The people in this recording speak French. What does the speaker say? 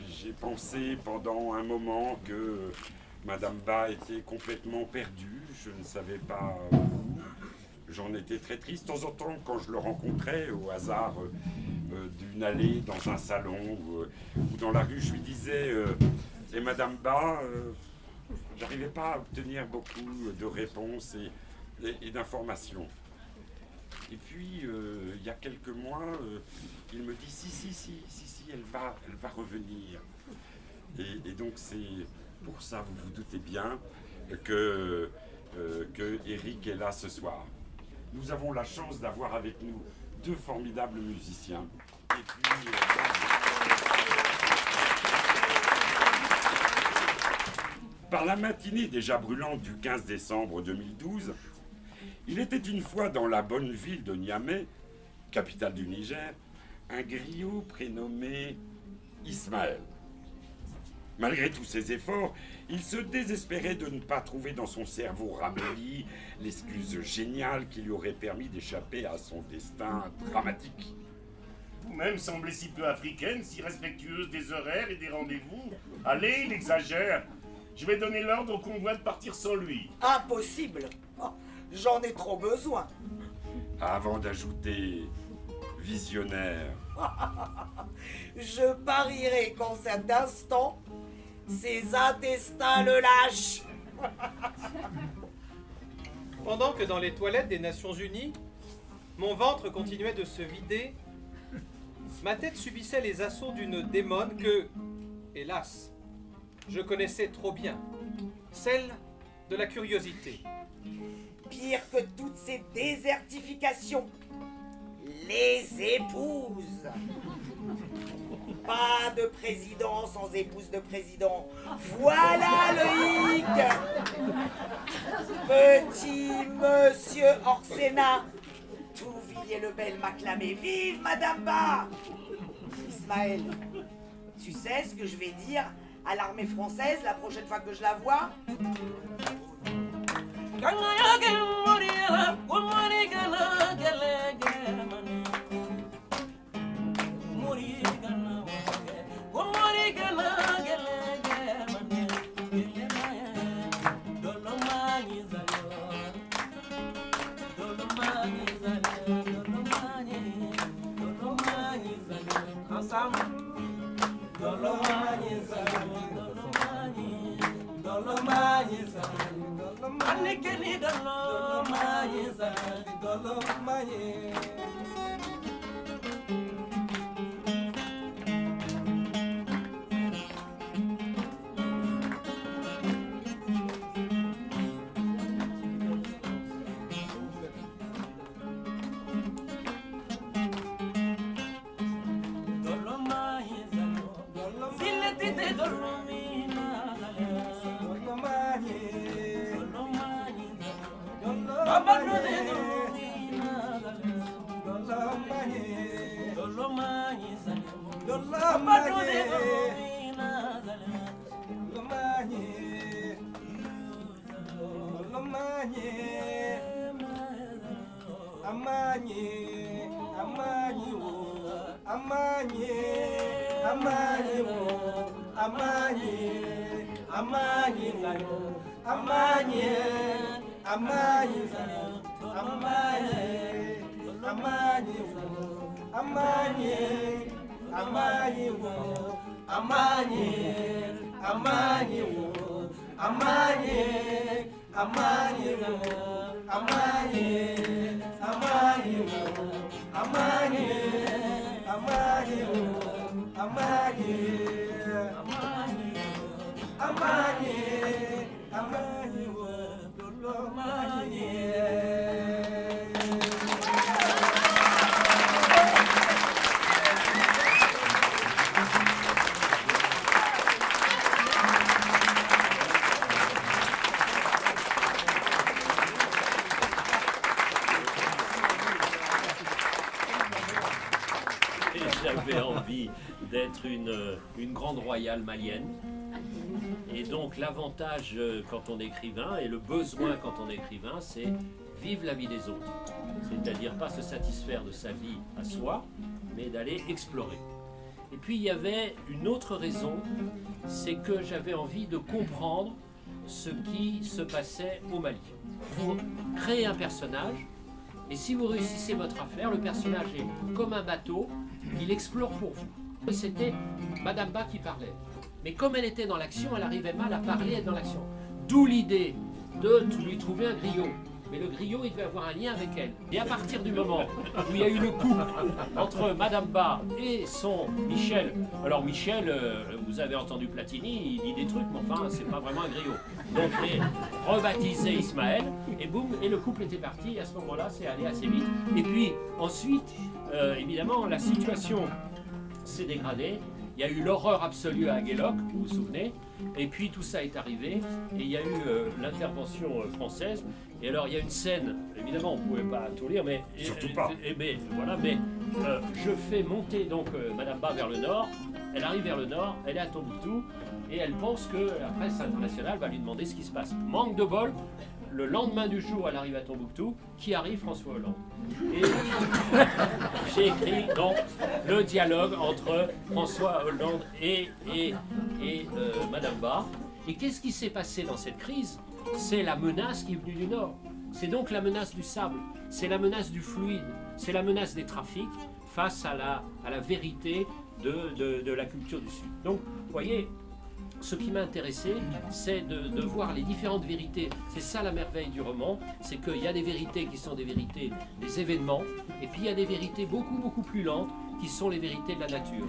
J'ai pensé pendant un moment que Madame Ba était complètement perdue. Je ne savais pas où. J'en étais très triste. De temps en temps, quand je le rencontrais au hasard d'une allée, dans un salon ou dans la rue, je lui disais et Madame Ba, j'arrivais pas à obtenir beaucoup de réponses et d'informations. Et puis, il y a quelques mois, il me dit si, elle va revenir. Et donc, c'est pour ça, vous vous doutez bien, que Eric est là ce soir. Nous avons la chance d'avoir avec nous deux formidables musiciens. Et puis, par la matinée déjà brûlante du 15 décembre 2012, il était une fois dans la bonne ville de Niamey, capitale du Niger, un griot prénommé Ismaël. Malgré tous ses efforts, il se désespérait de ne pas trouver dans son cerveau ramolli l'excuse géniale qui lui aurait permis d'échapper à son destin dramatique. Vous-même semblez si peu africaine, si respectueuse des horaires et des rendez-vous. Allez, il exagère. Je vais donner l'ordre au convoi de partir sans lui. Impossible. Oh, j'en ai trop besoin. Avant d'ajouter visionnaire. Je parierais qu'en cet instant, ses intestins le lâchent. Pendant que dans les toilettes des Nations Unies, mon ventre continuait de se vider, ma tête subissait les assauts d'une démone que, hélas, je connaissais trop bien, celle de la curiosité. Pire que toutes ces désertifications, les épouses. Pas de président sans épouse de président. Voilà le hic. Petit monsieur Orsena, tout Villiers-le-Bel m'acclamait. Vive Madame Ba. Ismaël, tu sais ce que je vais dire à l'armée française la prochaine fois que je la vois? J'avais envie d'être une grande royale malienne. Et donc l'avantage quand on est écrivain et le besoin quand on est écrivain, c'est vivre la vie des autres. C'est-à-dire pas se satisfaire de sa vie à soi, mais d'aller explorer. Et puis il y avait une autre raison, c'est que j'avais envie de comprendre ce qui se passait au Mali. Pour créer un personnage, et si vous réussissez votre affaire, le personnage est comme un bateau, il explore pour vous. C'était Madame Ba qui parlait. Mais comme elle était dans l'action, elle arrivait mal à parler, être dans l'action. D'où l'idée de lui trouver un griot. Mais le griot, il devait avoir un lien avec elle. Et à partir du moment où il y a eu le couple entre Madame Ba et son Michel, alors Michel, vous avez entendu Platini, il dit des trucs, mais enfin, c'est pas vraiment un griot. Donc j'ai rebaptisé Ismaël, et boum, et le couple était parti, et à ce moment-là, c'est allé assez vite. Et puis ensuite, évidemment, la situation s'est dégradée. Il y a eu l'horreur absolue à Agueloc, vous vous souvenez, et puis tout ça est arrivé, et il y a eu l'intervention française. Et alors il y a une scène, évidemment on ne pouvait pas tout lire, mais surtout pas. Je fais monter donc Madame Ba vers le nord. Elle arrive vers le nord, elle est à Tombouctou, et elle pense que la presse internationale va lui demander ce qui se passe. Manque de bol. Le lendemain du jour, elle arrive à Tombouctou. Qui arrive? François Hollande. Et j'ai écrit donc le dialogue entre François Hollande et Madame Ba. Et qu'est-ce qui s'est passé dans cette crise? C'est la menace qui est venue du Nord. C'est donc la menace du sable. C'est la menace du fluide. C'est la menace des trafics face à la vérité de la culture du Sud. Donc, vous voyez, ce qui m'a intéressé, c'est de voir les différentes vérités. C'est ça la merveille du roman, c'est qu'il y a des vérités qui sont des vérités des événements, et puis il y a des vérités beaucoup, beaucoup plus lentes, qui sont les vérités de la nature.